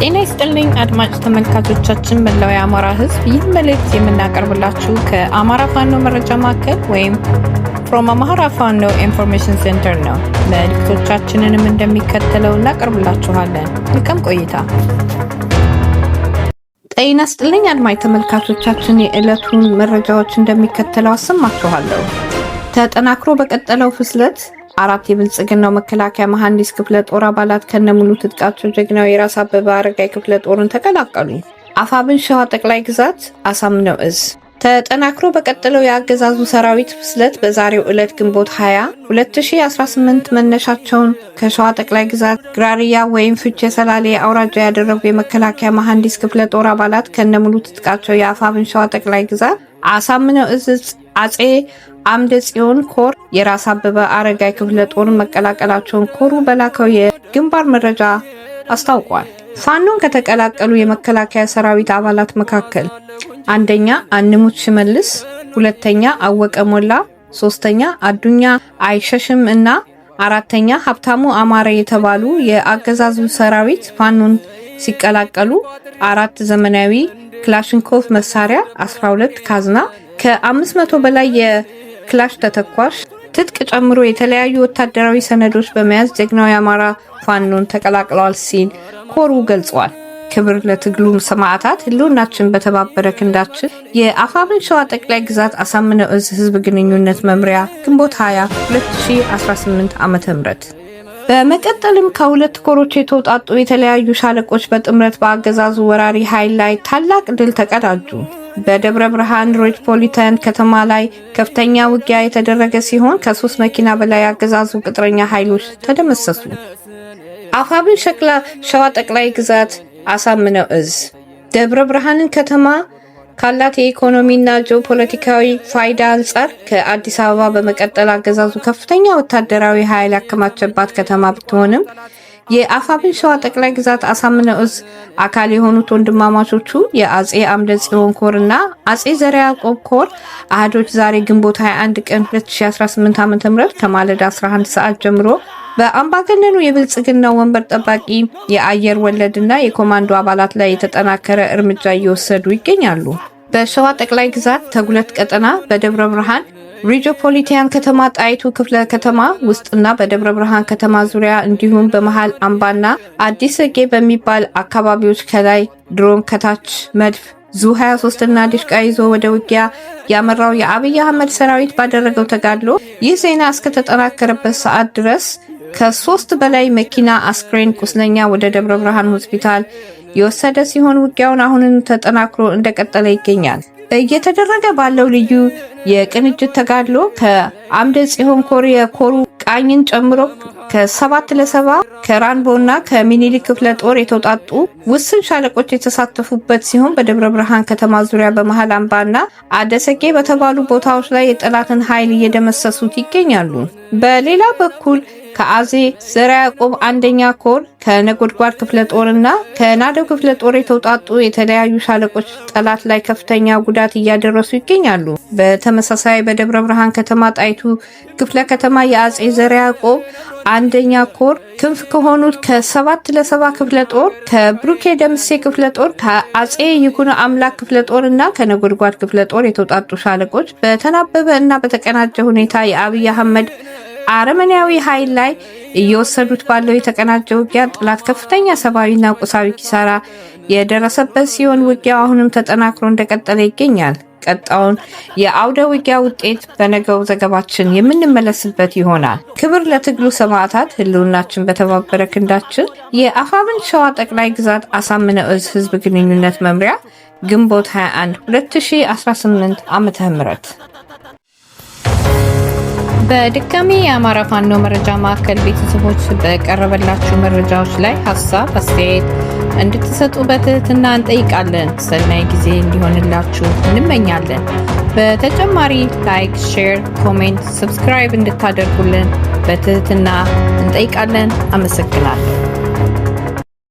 ጤና ይስጥልኝ አድማጭ ተመልካቾቻችን መላው የአማራ ሕዝብ ይህ መልእክት የምናቀርብላችሁ ከአማራ ፋኖ መረጃ ማዕከል ወይም from Amhara Fano Information Center ነው። መልእክቶቻችንንም እንደሚከተለው እናቀርብላችኋለን። መልካም ቆይታ። ጤና ይስጥልኝ አድማጭ ተመልካቾቻችን የዕለቱን መረጃዎች እንደሚከተለው አሰማችኋለሁ። ተጠናክሮ በቀጠለው ፍስለት አራት የብልጽግናው መከላከያ መሐንዲስ ክፍለ ጦር አባላት ከነሙሉ ትጥቃቸው ጀግናው የራስ አበበ አረጋይ ክፍለ ጦርን ተቀላቀሉ። አፋብን ሸዋ ጠቅላይ ግዛት አሳምነው እዝ ተጠናክሮ በቀጠለው የአገዛዙ ሰራዊት ፍስለት በዛሬው ዕለት ግንቦት 20 2018 መነሻቸውን ከሸዋ ጠቅላይ ግዛት ግራሪያ ወይም ፍቼ ሰላሌ አውራጃ ያደረጉ የመከላከያ መሐንዲስ ክፍለ ጦር አባላት ከነሙሉ ትጥቃቸው የአፋብን ሸዋ ጠቅላይ ግዛት አሳምነው እዝ አጼ አምደ ጽዮን ኮር የራስ አበበ አረጋይ ክፍለ ጦርን መቀላቀላቸውን ኮሩ በላከው የግንባር መረጃ አስታውቋል። ፋኖን ከተቀላቀሉ የመከላከያ ሰራዊት አባላት መካከል አንደኛ አንሙት ሽመልስ፣ ሁለተኛ አወቀ ሞላ፣ ሶስተኛ አዱኛ አይሸሽም እና አራተኛ ሀብታሙ አማረ የተባሉ የአገዛዙ ሰራዊት ፋኖን ሲቀላቀሉ አራት ዘመናዊ ክላሽንኮቭ መሳሪያ፣ 12 ካዝና፣ ከ500 በላይ የክላሽ ተተኳሽ ትጥቅ ጨምሮ የተለያዩ ወታደራዊ ሰነዶች በመያዝ ጀግናው የአማራ ፋኖን ተቀላቅለዋል ሲል ኮሩ ገልጿል። ክብር ለትግሉ ሰማዕታት፣ ህልውናችን በተባበረ ክንዳችን። የአፋብን ሸዋ ጠቅላይ ግዛት አሳምነው እዝ ህዝብ ግንኙነት መምሪያ ግንቦት 20 2018 ዓ.ም። በመቀጠልም ከሁለት ኮሮች የተውጣጡ የተለያዩ ሻለቆች በጥምረት በአገዛዙ ወራሪ ኃይል ላይ ታላቅ ድል ተቀዳጁ። በደብረ ብርሃን ሮጅፖሊተን ከተማ ላይ ከፍተኛ ውጊያ የተደረገ ሲሆን ከ3 መኪና በላይ አገዛዙ ቅጥረኛ ኃይሎች ተደመሰሱ። አፋብን ሸዋ ጠቅላይ ግዛት አሳምነው እዝ ደብረ ብርሃንን ከተማ ካላት የኢኮኖሚና ጂኦፖለቲካዊ ፋይዳ አንጻር ከአዲስ አበባ በመቀጠል አገዛዙ ከፍተኛ ወታደራዊ ኃይል ያከማቸባት ከተማ ብትሆንም የአፋብን ሸዋ ጠቅላይ ግዛት አሳምነው እዝ አካል የሆኑት ወንድማማቾቹ የአጼ አምደ ጽዮን ኮር እና አጼ ዘርዓ ያዕቆብ ኮር አህዶች ዛሬ ግንቦት 21 ቀን 2018 ዓ.ም ከማለዳ 11 ሰዓት ጀምሮ በአምባገነኑ የብልጽግና ወንበር ጠባቂ የአየር ወለድና የኮማንዶ አባላት ላይ የተጠናከረ እርምጃ እየወሰዱ ይገኛሉ። በሸዋ ጠቅላይ ግዛት ተጉለት ቀጠና በደብረ ብርሃን ሪጆፖሊቲያን ከተማ ጣይቱ ክፍለ ከተማ ውስጥና በደብረ ብርሃን ከተማ ዙሪያ እንዲሁም በመሃል አምባና አዲስ እጌ በሚባል አካባቢዎች ከላይ ድሮን ከታች መድፍ ዙ 23 እና ዲሽቃ ይዞ ወደ ውጊያ ያመራው የአብይ አህመድ ሰራዊት ባደረገው ተጋድሎ ይህ ዜና እስከተጠናከረበት ሰዓት ድረስ ከ3 በላይ መኪና አስክሬን ቁስለኛ ወደ ደብረ ብርሃን ሆስፒታል የወሰደ ሲሆን ውጊያውን አሁንም ተጠናክሮ እንደቀጠለ ይገኛል። እየተደረገ ባለው ልዩ የቅንጅት ተጋድሎ ከአምደ ጽዮን ኮር የኮሩ ቃኝን ጨምሮ ከ7 ከራንቦና ከሚኒሊክ ክፍለ ጦር የተውጣጡ ውስን ሻለቆች የተሳተፉበት ሲሆን በደብረ ብርሃን ከተማ ዙሪያ በመሃል አምባና አደሰጌ በተባሉ ቦታዎች ላይ የጠላትን ኃይል እየደመሰሱት ይገኛሉ። በሌላ በኩል ከአጼ ዘርዓ ያዕቆብ አንደኛ ኮር ከነጎድጓድ ክፍለ ጦርና ከናደው ክፍለ ጦር የተውጣጡ የተለያዩ ሻለቆች ጠላት ላይ ከፍተኛ ጉዳት እያደረሱ ይገኛሉ። በተመሳሳይ በደብረ ብርሃን ከተማ ጣይቱ ክፍለ ከተማ የአጼ ዘርዓ ያዕቆብ አንደኛ ኮር ክንፍ ከሆኑት ከ7 ክፍለ ጦር ከብሩኬ ደምሴ ክፍለ ጦር ከአጼ ይኩኖ አምላክ ክፍለ ጦር እና ከነጎድጓድ ክፍለ ጦር የተውጣጡ ሻለቆች በተናበበ እና በተቀናጀ ሁኔታ የአብይ አህመድ አረመኔያዊ ኃይል ላይ እየወሰዱት ባለው የተቀናጀ ውጊያ ጠላት ከፍተኛ ሰብአዊና ቁሳዊ ኪሳራ የደረሰበት ሲሆን ውጊያው አሁንም ተጠናክሮ እንደቀጠለ ይገኛል። ቀጣውን የአውደ ውጊያ ውጤት በነገው ዘገባችን የምንመለስበት ይሆናል። ክብር ለትግሉ ሰማዕታት፣ ህልውናችን በተባበረ ክንዳችን። የአፋብን ሸዋ ጠቅላይ ግዛት አሳምነው እዝ ህዝብ ግንኙነት መምሪያ ግንቦት 21 2018 ዓ.ም። በድጋሚ የአማራ ፋኖ መረጃ ማዕከል ቤተሰቦች በቀረበላችሁ መረጃዎች ላይ ሀሳብ አስተያየት እንድትሰጡ በትህትና እንጠይቃለን። ሰናይ ጊዜ እንዲሆንላችሁ እንመኛለን። በተጨማሪ ላይክ፣ ሼር፣ ኮሜንት፣ ሰብስክራይብ እንድታደርጉልን በትህትና እንጠይቃለን። አመሰግናለሁ።